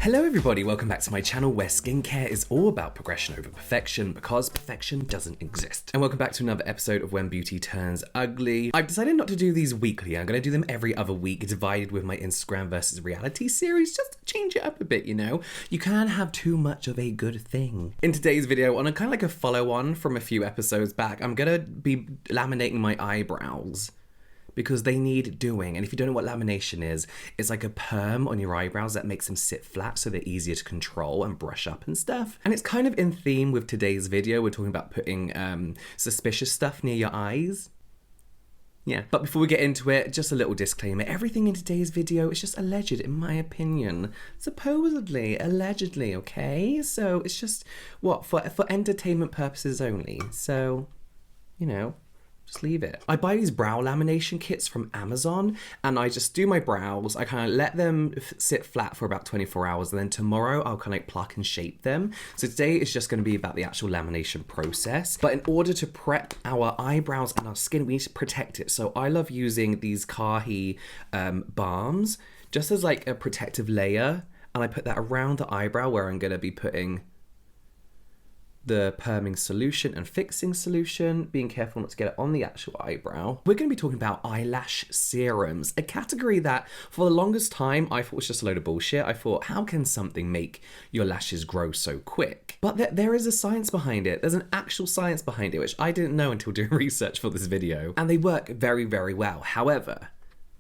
Hello everybody, welcome back to my channel where skincare is all about progression over perfection because perfection doesn't exist. And welcome back to another episode of When Beauty Turns Ugly. I've decided not to do these weekly, I'm going to do them every other week, divided with my Instagram versus reality series, just to change it up a bit, you know? You can't have too much of a good thing. In today's video, on a kind of like a follow-on from a few episodes back, I'm going to be laminating my eyebrows, because they need doing. And if you don't know what lamination is, it's like a perm on your eyebrows that makes them sit flat so they're easier to control and brush up and stuff. And it's kind of in theme with today's video. We're talking about putting suspicious stuff near your eyes. Yeah, but before we get into it, just a little disclaimer. Everything in today's video is just alleged, in my opinion. Supposedly, allegedly, okay? So it's just, what, for entertainment purposes only. So, you know, just leave it. I buy these brow lamination kits from Amazon and I just do my brows. I kind of let them sit flat for about 24 hours and then tomorrow I'll kind of like pluck and shape them. So today is just going to be about the actual lamination process. But in order to prep our eyebrows and our skin, we need to protect it. So I love using these Kahi balms just as like a protective layer. And I put that around the eyebrow where I'm going to be putting the perming solution and fixing solution, being careful not to get it on the actual eyebrow. We're going to be talking about eyelash serums, a category that for the longest time I thought was just a load of bullshit. I thought, how can something make your lashes grow so quick? But there is a science behind it. There's an actual science behind it, which I didn't know until doing research for this video. And they work very, very well. However,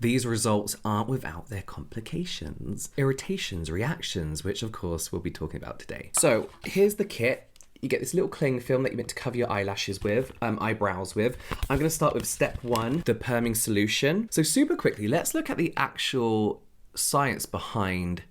these results aren't without their complications, irritations, reactions, which of course we'll be talking about today. So here's the kit. You get this little cling film that you're meant to cover your eyelashes with, eyebrows with. I'm going to start with step one, the perming solution. So super quickly, let's look at the actual science behind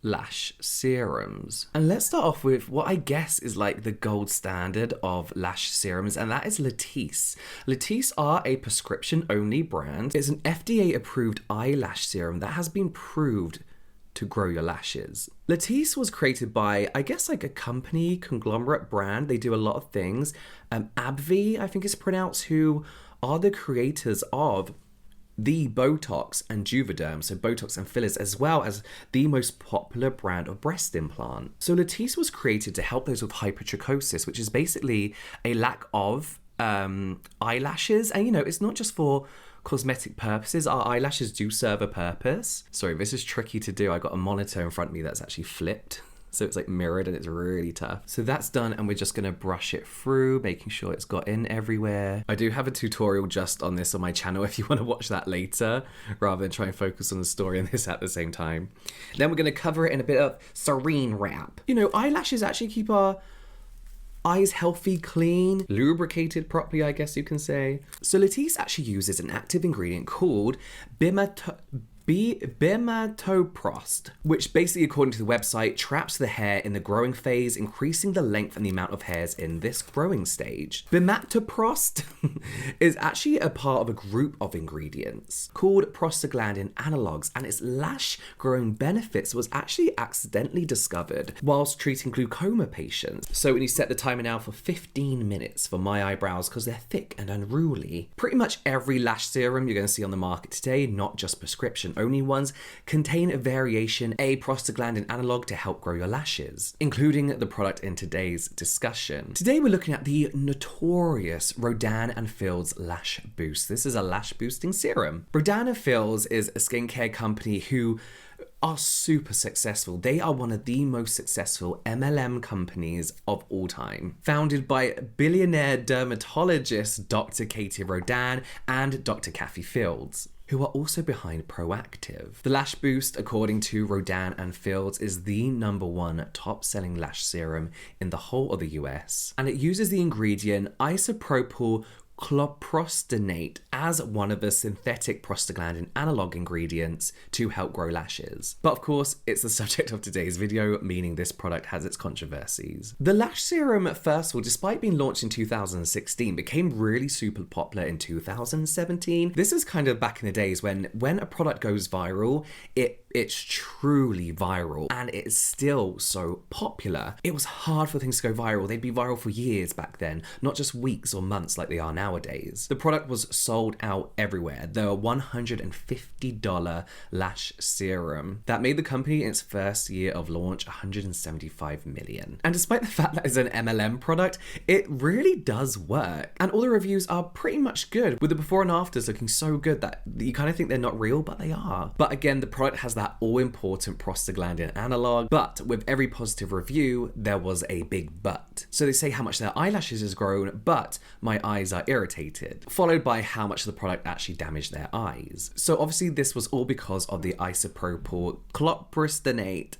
lash serums. And let's start off with what I guess is like the gold standard of lash serums, and that is Latisse. Latisse are a prescription-only brand. It's an FDA-approved eyelash serum that has been proved to grow your lashes. Latisse was created by, I guess, like a company, conglomerate brand. They do a lot of things. AbbVie, I think it's pronounced, who are the creators of the Botox and Juvederm, so Botox and fillers, as well as the most popular brand of breast implant. So Latisse was created to help those with hypertrichosis, which is basically a lack of eyelashes. And you know, it's not just for cosmetic purposes. Our eyelashes do serve a purpose. Sorry, this is tricky to do. I got a monitor in front of me that's actually flipped, so it's like mirrored and it's really tough. So that's done, and we're just gonna brush it through, making sure it's got in everywhere. I do have a tutorial just on this on my channel if you want to watch that later, rather than try and focus on the story and this at the same time. Then we're gonna cover it in a bit of sarin wrap. You know, eyelashes actually keep our eyes healthy, clean, lubricated properly, I guess you can say. So Latisse actually uses an active ingredient called bimatoprost, which basically, according to the website, traps the hair in the growing phase, increasing the length and the amount of hairs in this growing stage. Bimatoprost is actually a part of a group of ingredients called prostaglandin analogs, and its lash growing benefits was actually accidentally discovered whilst treating glaucoma patients. So when you set the timer now for 15 minutes for my eyebrows because they're thick and unruly. Pretty much every lash serum you're going to see on the market today, not just prescription only ones, contain a variation, a prostaglandin analog to help grow your lashes, including the product in today's discussion. Today we're looking at the notorious Rodan Fields Lash Boost. This is a lash boosting serum. Rodan Fields is a skincare company who are super successful. They are one of the most successful MLM companies of all time. Founded by billionaire dermatologist Dr. Katie Rodan and Dr. Kathy Fields, who are also behind Proactive. The Lash Boost, according to Rodan Fields, is the #1 top-selling lash serum in the whole of the US, and it uses the ingredient isopropyl cloprostenate as one of the synthetic prostaglandin analog ingredients to help grow lashes. But of course, it's the subject of today's video, meaning this product has its controversies. The lash serum, first of all, despite being launched in 2016, became really super popular in 2017. This is kind of back in the days when a product goes viral, it it's truly viral, and it's still so popular. It was hard for things to go viral. They'd be viral for years back then, not just weeks or months like they are nowadays. The product was sold out everywhere. The $150 Lash serum that made the company in its first year of launch $175 million. And despite the fact that it's an MLM product, it really does work. And all the reviews are pretty much good, with the before and afters looking so good that you kind of think they're not real, but they are. But again, the product has that all-important prostaglandin analog, but with every positive review, there was a big but. So they say how much their eyelashes has grown, but my eyes are irritated, followed by how much the product actually damaged their eyes. So obviously this was all because of the isopropyl clopristinate.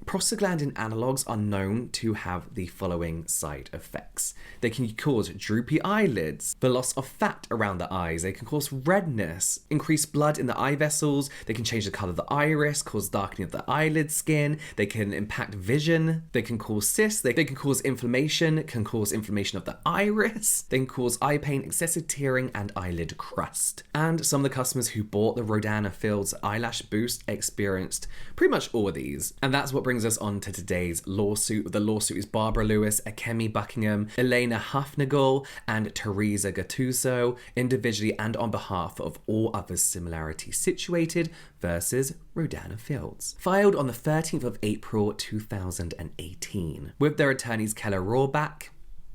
Prostaglandin analogs are known to have the following side effects. They can cause droopy eyelids, the loss of fat around the eyes, they can cause redness, increase blood in the eye vessels, they can change the colour of the iris, cause darkening of the eyelid skin, they can impact vision, they can cause cysts, they can cause inflammation, can cause inflammation of the iris, they can cause eye pain, excessive tearing, and eyelid crust. And some of the customers who bought the Rodan Fields Eyelash Boost experienced pretty much all of these. And that's what brings us on to today's lawsuit. The lawsuit is Barbara Lewis, Akemi Buckingham, Elena Hufnagel, and Teresa Gattuso, individually and on behalf of all others similarity situated, versus Rodan Fields. Filed on the 13th of April 2018, with their attorneys Keller Rohrbach,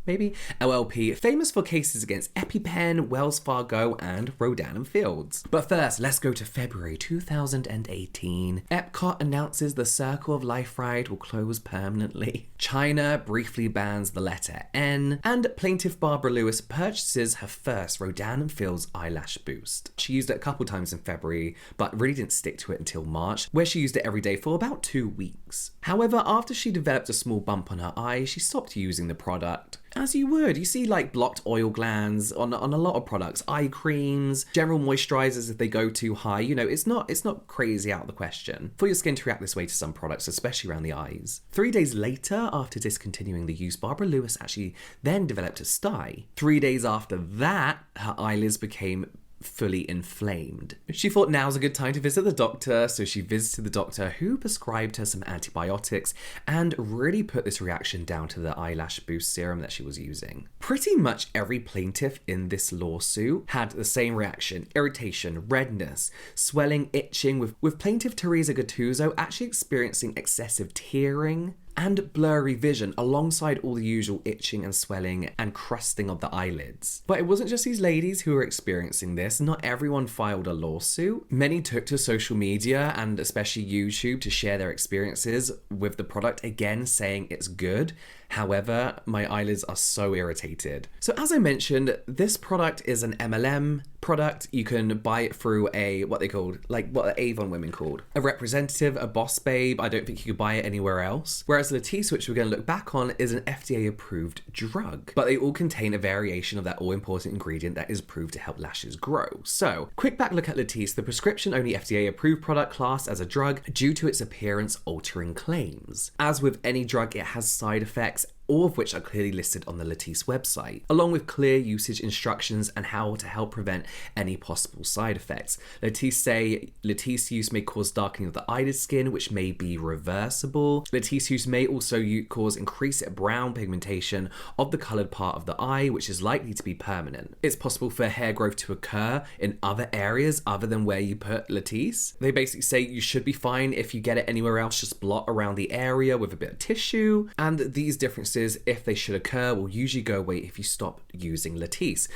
LLP, famous for cases against EpiPen, Wells Fargo, and Rodan Fields. But first, let's go to February 2018. Epcot announces the Circle of Life ride will close permanently. China briefly bans the letter N, and plaintiff Barbara Lewis purchases her first Rodan Fields eyelash boost. She used it a couple times in February, but really didn't stick to it until March, where she used it every day for about 2 weeks. However, after she developed a small bump on her eye, she stopped using the product. As you would. You see like blocked oil glands on a lot of products, eye creams, general moisturizers if they go too high. You know, it's not crazy out of the question for your skin to react this way to some products, especially around the eyes. 3 days later, after discontinuing the use, Barbara Lewis actually then developed a stye. 3 days after that, her eyelids became fully inflamed. She thought now's a good time to visit the doctor, so she visited the doctor, who prescribed her some antibiotics and really put this reaction down to the eyelash boost serum that she was using. Pretty much every plaintiff in this lawsuit had the same reaction: irritation, redness, swelling, itching, with plaintiff Teresa Gattuso actually experiencing excessive tearing and blurry vision alongside all the usual itching and swelling and crusting of the eyelids. But it wasn't just these ladies who were experiencing this. Not everyone filed a lawsuit. Many took to social media and especially YouTube to share their experiences with the product, again saying it's good. However, my eyelids are so irritated. So as I mentioned, this product is an MLM product. You can buy it through what the Avon women called a representative, a boss babe. I don't think you could buy it anywhere else. Whereas Latisse, which we're going to look back on, is an FDA-approved drug. But they all contain a variation of that all-important ingredient that is proved to help lashes grow. So, quick back look at Latisse, the prescription-only FDA-approved product classed as a drug due to its appearance-altering claims. As with any drug, it has side effects, all of which are clearly listed on the Latisse website, along with clear usage instructions and how to help prevent any possible side effects. Latisse say Latisse use may cause darkening of the eyelid skin, which may be reversible. Latisse use may also cause increased brown pigmentation of the coloured part of the eye, which is likely to be permanent. It's possible for hair growth to occur in other areas other than where you put Latisse. They basically say you should be fine if you get it anywhere else, just blot around the area with a bit of tissue. And these differences, if they should occur, will usually go away if you stop using Latisse.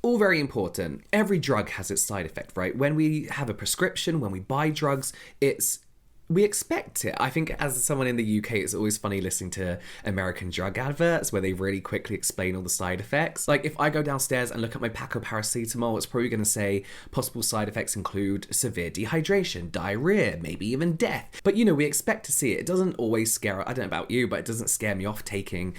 All very important. Every drug has its side effect, right? When we have a prescription, when we buy drugs, we expect it. I think as someone in the UK, it's always funny listening to American drug adverts where they really quickly explain all the side effects. Like if I go downstairs and look at my pack of paracetamol, it's probably going to say possible side effects include severe dehydration, diarrhea, maybe even death. But you know, we expect to see it. It doesn't always scare, I don't know about you, but it doesn't scare me off taking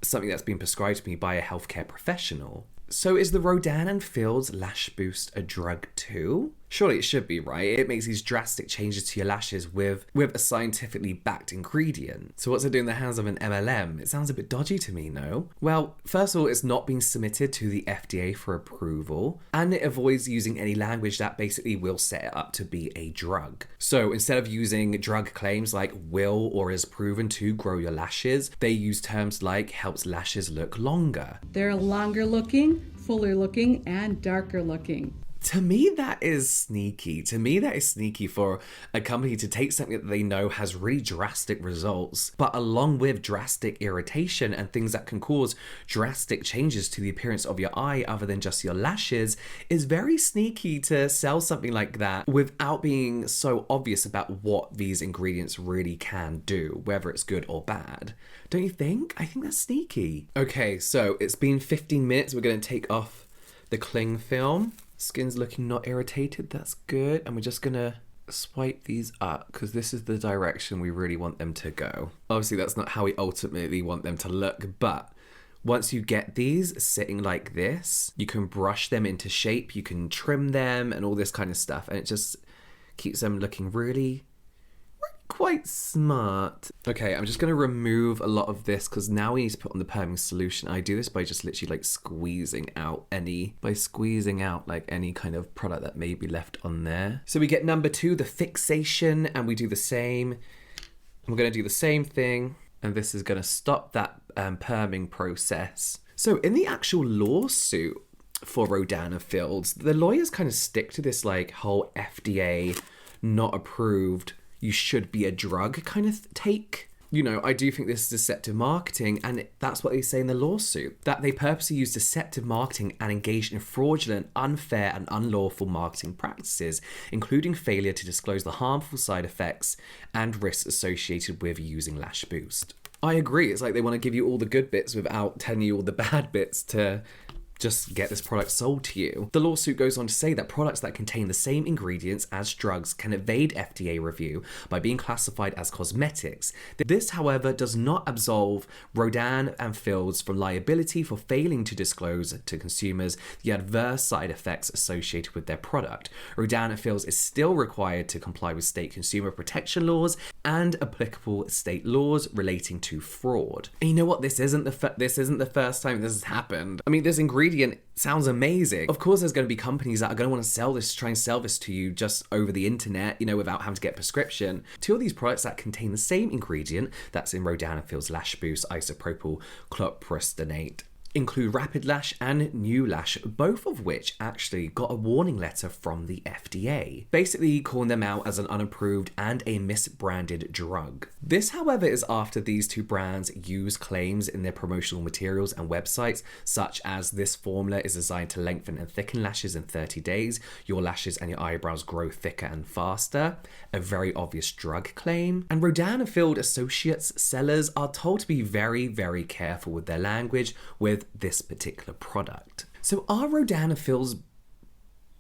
something that's been prescribed to me by a healthcare professional. So is the Rodan Fields Lash Boost a drug too? Surely it should be, right? It makes these drastic changes to your lashes with a scientifically backed ingredient. So what's it doing in the hands of an MLM? It sounds a bit dodgy to me, no? Well, first of all, it's not being submitted to the FDA for approval, and it avoids using any language that basically will set it up to be a drug. So instead of using drug claims like will or is proven to grow your lashes, they use terms like helps lashes look longer. They're longer looking, fuller looking, and darker looking. To me, that is sneaky. To me, that is sneaky for a company to take something that they know has really drastic results, but along with drastic irritation and things that can cause drastic changes to the appearance of your eye other than just your lashes, is very sneaky to sell something like that without being so obvious about what these ingredients really can do, whether it's good or bad. Don't you think? I think that's sneaky. Okay, so it's been 15 minutes. We're going to take off the cling film. Skin's looking not irritated, that's good. And we're just gonna swipe these up because this is the direction we really want them to go. Obviously that's not how we ultimately want them to look, but once you get these sitting like this, you can brush them into shape, you can trim them and all this kind of stuff, and it just keeps them looking really quite smart. Okay, I'm just going to remove a lot of this because now we need to put on the perming solution. I do this by just literally like squeezing out any kind of product that may be left on there. So we get number 2, the fixation, and we do the same. We're going to do the same thing, and this is going to stop that perming process. So in the actual lawsuit for Rodan Fields, the lawyers kind of stick to this like whole FDA not approved, you should be a drug kind of take. You know, I do think this is deceptive marketing, and that's what they say in the lawsuit, that they purposely use deceptive marketing and engaged in fraudulent, unfair, and unlawful marketing practices, including failure to disclose the harmful side effects and risks associated with using Lash Boost. I agree, it's like they want to give you all the good bits without telling you all the bad bits to just get this product sold to you. The lawsuit goes on to say that products that contain the same ingredients as drugs can evade FDA review by being classified as cosmetics. This, however, does not absolve Rodan and Fields from liability for failing to disclose to consumers the adverse side effects associated with their product. Rodan and Fields is still required to comply with state consumer protection laws and applicable state laws relating to fraud. And you know what? This isn't the first time this has happened. I mean, this ingredient sounds amazing. Of course, there's going to be companies that are going to want to try and sell this to you just over the internet, you know, without having to get a prescription. 2 of these products that contain the same ingredient that's in Rodan Fields Lash Boost isopropyl chlorprostonate include Rapid Lash and New Lash, both of which actually got a warning letter from the FDA, basically calling them out as an unapproved and a misbranded drug. This, however, is after these 2 brands use claims in their promotional materials and websites, such as this formula is designed to lengthen and thicken lashes in 30 days, your lashes and your eyebrows grow thicker and faster, a very obvious drug claim. And Rodan and Field associates sellers are told to be very, very careful with their language with this particular product. So are Rodan and Fields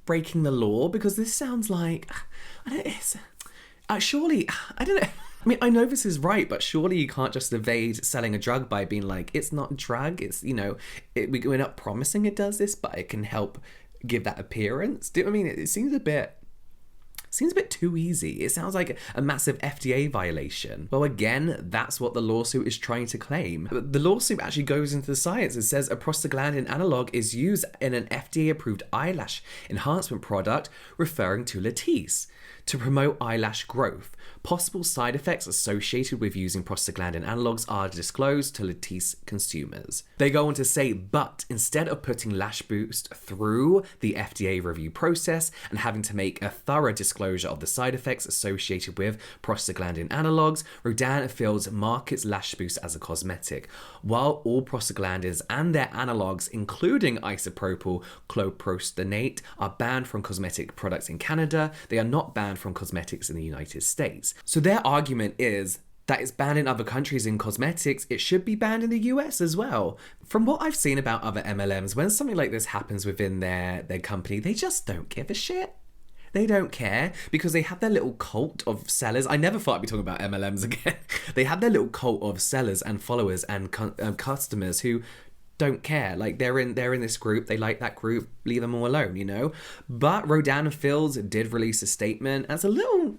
breaking the law? Because this sounds like, surely, I don't know. I mean, I know this is right, but surely you can't just evade selling a drug by being like, it's not a drug, it's, you know, we're not promising it does this, but it can help give that appearance. Do you know what I mean? It seems a bit too easy. It sounds like a massive FDA violation. Well, again, that's what the lawsuit is trying to claim. The lawsuit actually goes into the science. It says a prostaglandin analog is used in an FDA-approved eyelash enhancement product, referring to Latisse, to promote eyelash growth. Possible side effects associated with using prostaglandin analogs are disclosed to Latisse consumers. They go on to say, but instead of putting Lash Boost through the FDA review process and having to make a thorough disclosure of the side effects associated with prostaglandin analogs, Rodan Fields markets Lash Boost as a cosmetic. While all prostaglandins and their analogs, including isopropyl chlorprostonate, are banned from cosmetic products in Canada, they are not banned from cosmetics in the United States. So their argument is that it's banned in other countries in cosmetics, it should be banned in the US as well. From what I've seen about other MLMs, when something like this happens within their company, they just don't give a shit. They don't care because they have their little cult of sellers. I never thought I'd be talking about MLMs again. They have their little cult of sellers and followers and customers who don't care. Like, they're in this group, they like that group, leave them all alone, you know? But Rodan Fields did release a statement as a little,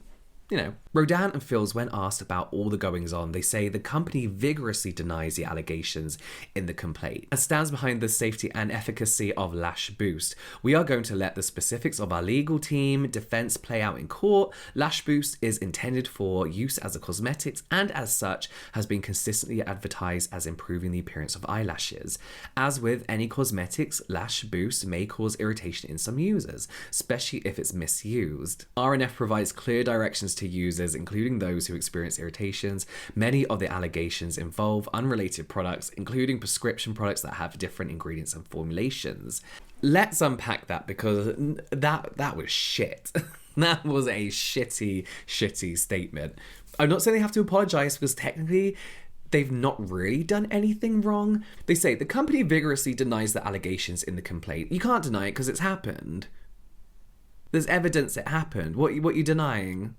you know, Rodan and Fields, when asked about all the goings on, they say the company vigorously denies the allegations in the complaint and stands behind the safety and efficacy of Lash Boost. We are going to let the specifics of our legal team defense play out in court. Lash Boost is intended for use as a cosmetics and as such has been consistently advertised as improving the appearance of eyelashes. As with any cosmetics, Lash Boost may cause irritation in some users, especially if it's misused. RNF provides clear directions to users, including those who experience irritations. Many of the allegations involve unrelated products, including prescription products that have different ingredients and formulations. Let's unpack that, because that was shit. That was a shitty statement. I'm not saying they have to apologize, because technically they've not really done anything wrong. They say the company vigorously denies the allegations in the complaint. You can't deny it because it's happened. There's evidence it happened. What are you denying?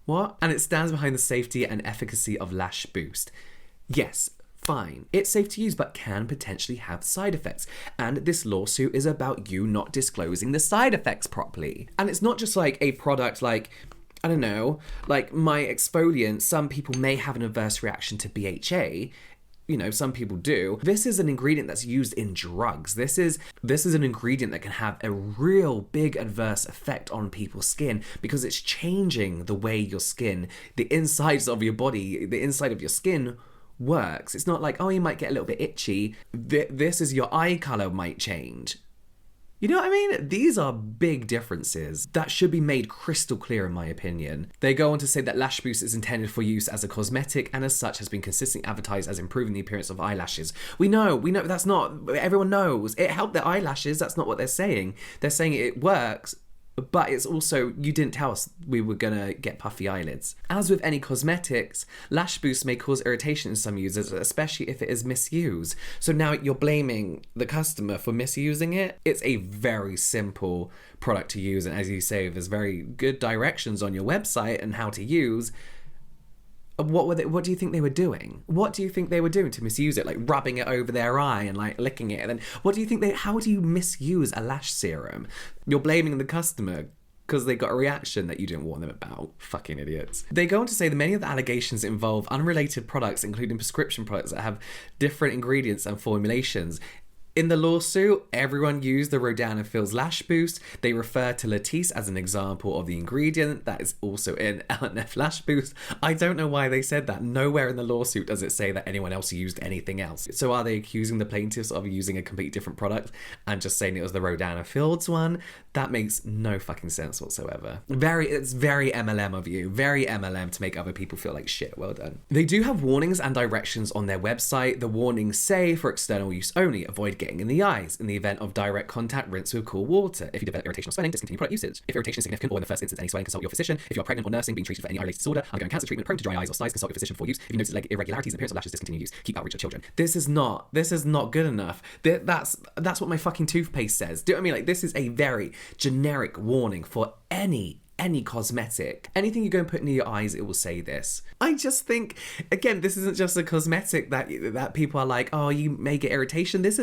What? And it stands behind the safety and efficacy of Lash Boost. Yes, fine. It's safe to use, but can potentially have side effects. And this lawsuit is about you not disclosing the side effects properly. And it's not just like a product like, I don't know, like my exfoliant, some people may have an adverse reaction to BHA. You know, some people do. This is an ingredient that's used in drugs. This is an ingredient that can have a real big adverse effect on people's skin, because it's changing the way your skin, the insides of your body, the inside of your skin works. It's not like, oh, you might get a little bit itchy. This is your eye color might change. You know what I mean? These are big differences that should be made crystal clear, in my opinion. They go on to say that Lash Boost is intended for use as a cosmetic and as such has been consistently advertised as improving the appearance of eyelashes. We know that's not, everyone knows. It helped their eyelashes, that's not what they're saying. They're saying it works, but it's also, you didn't tell us we were gonna get puffy eyelids. As with any cosmetics, Lash Boost may cause irritation in some users, especially if it is misused. So now you're blaming the customer for misusing it. It's a very simple product to use, and as you say, there's very good directions on your website and how to use. What do you think they were doing? What do you think they were doing to misuse it? Like rubbing it over their eye and like licking it. And then how do you misuse a lash serum? You're blaming the customer because they got a reaction that you didn't warn them about. Fucking idiots. They go on to say that many of the allegations involve unrelated products, including prescription products that have different ingredients and formulations. In the lawsuit, everyone used the Rodan Fields Lash Boost. They refer to Latisse as an example of the ingredient that is also in LNF Lash Boost. I don't know why they said that. Nowhere in the lawsuit does it say that anyone else used anything else. So are they accusing the plaintiffs of using a completely different product and just saying it was the Rodan Fields one? That makes no fucking sense whatsoever. It's very MLM of you. Very MLM to make other people feel like shit. Well done. They do have warnings and directions on their website. The warnings say, for external use only, avoid getting in the eyes. In the event of direct contact, rinse with cool water. If you develop irritation or swelling, discontinue product usage. If irritation is significant or in the first instance any swelling, consult your physician. If you are pregnant or nursing, being treated for any eye-related disorder, undergoing cancer treatment, prone to dry eyes or styes, consult your physician for use. If you notice irregularities in appearance of lashes, discontinue use. Keep outreach of children. This is not good enough. That's what my fucking toothpaste says. Do you know what I mean? Like, this is a very generic warning for any cosmetic. Anything you go and put into your eyes, it will say this. I just think, again, this isn't just a cosmetic that people are like, oh, you may get irritation. This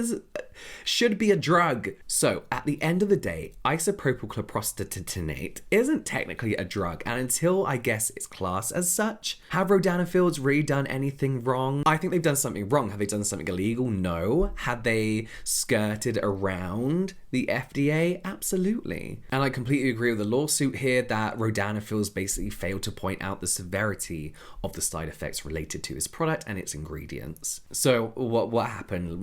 should be a drug. So at the end of the day, isopropyl chlorprostatitinate isn't technically a drug, and until I guess it's classed as such. Have Rodan Fields really done anything wrong? I think they've done something wrong. Have they done something illegal? No. Had they skirted around the FDA? Absolutely. And I completely agree with the lawsuit here that Rodan Fields basically failed to point out the severity of the side effects related to his product and its ingredients. So what happened?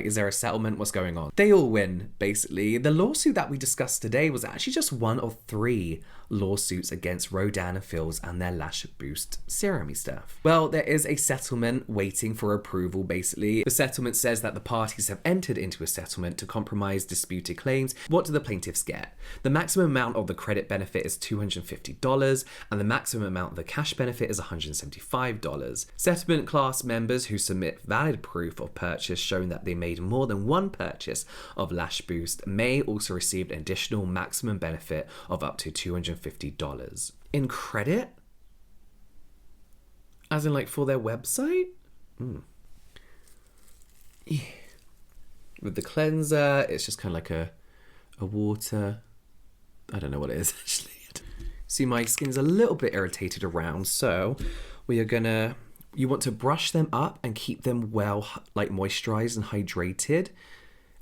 Is there a settlement? What's going on? They all win, basically. The lawsuit that we discussed today was actually just one of 3 lawsuits against Rodan Fields and their Lash Boost serum stuff. Well, there is a settlement waiting for approval, basically. The settlement says that the parties have entered into a settlement to compromise disputed claims. What do the plaintiffs get? The maximum amount of the credit benefit is $250, and the maximum amount of the cash benefit is $175. Settlement class members who submit valid proof of purchase showing that they made more than one purchase of Lash Boost may also receive an additional maximum benefit of up to $250 in credit, as in like for their website. with the cleanser, it's just kind of like a water. I don't know what it is actually. See, my skin's a little bit irritated around, so we are gonna, you want to brush them up and keep them well, like moisturized and hydrated.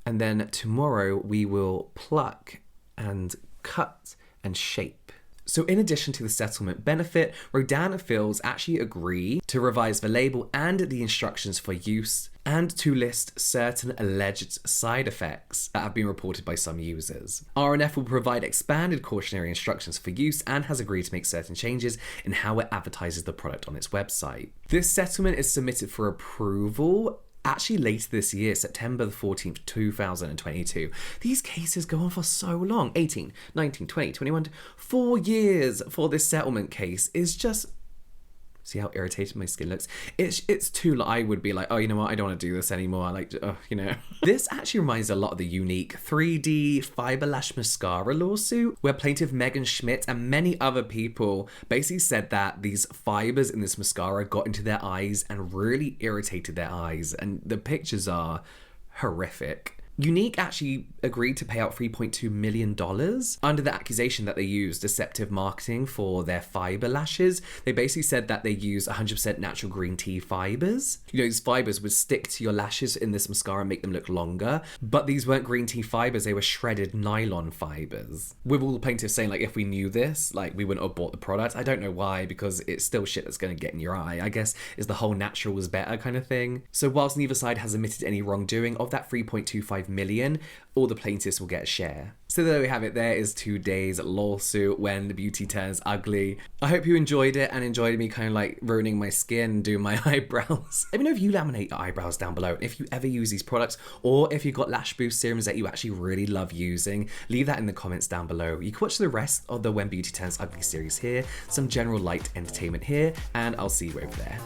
And then tomorrow we will pluck and cut and shape. So in addition to the settlement benefit, Rodan Fields actually agree to revise the label and the instructions for use and to list certain alleged side effects that have been reported by some users. RNF will provide expanded cautionary instructions for use and has agreed to make certain changes in how it advertises the product on its website. This settlement is submitted for approval actually later this year, September the 14th, 2022. These cases go on for so long. 18, 19, 20, 21, 4 years for this settlement case is just... See how irritated my skin looks? It's too, I would be like, oh, you know what? I don't want to do this anymore. I like, you know. This actually reminds a lot of the Younique 3D Fibre Lash Mascara lawsuit, where plaintiff Megan Schmidt and many other people basically said that these fibers in this mascara got into their eyes and really irritated their eyes. And the pictures are horrific. Younique actually agreed to pay out $3.2 million under the accusation that they used deceptive marketing for their fiber lashes. They basically said that they use 100% natural green tea fibers. You know, these fibers would stick to your lashes in this mascara and make them look longer, but these weren't green tea fibers, they were shredded nylon fibers. With all the plaintiffs saying, like, if we knew this, like, we wouldn't have bought the product. I don't know why, because it's still shit that's going to get in your eye. I guess is the whole natural was better kind of thing. So whilst neither side has admitted any wrongdoing, of that 3.25 million, all the plaintiffs will get a share. So there we have it. There is today's lawsuit when the beauty turns ugly. I hope you enjoyed it and enjoyed me kind of like ruining my skin and doing my eyebrows. Let me know if you laminate your eyebrows down below, if you ever use these products, or if you've got lash boost serums that you actually really love using. Leave that in the comments down below. You can watch the rest of the When Beauty Turns Ugly series here, some general light entertainment here, and I'll see you over there.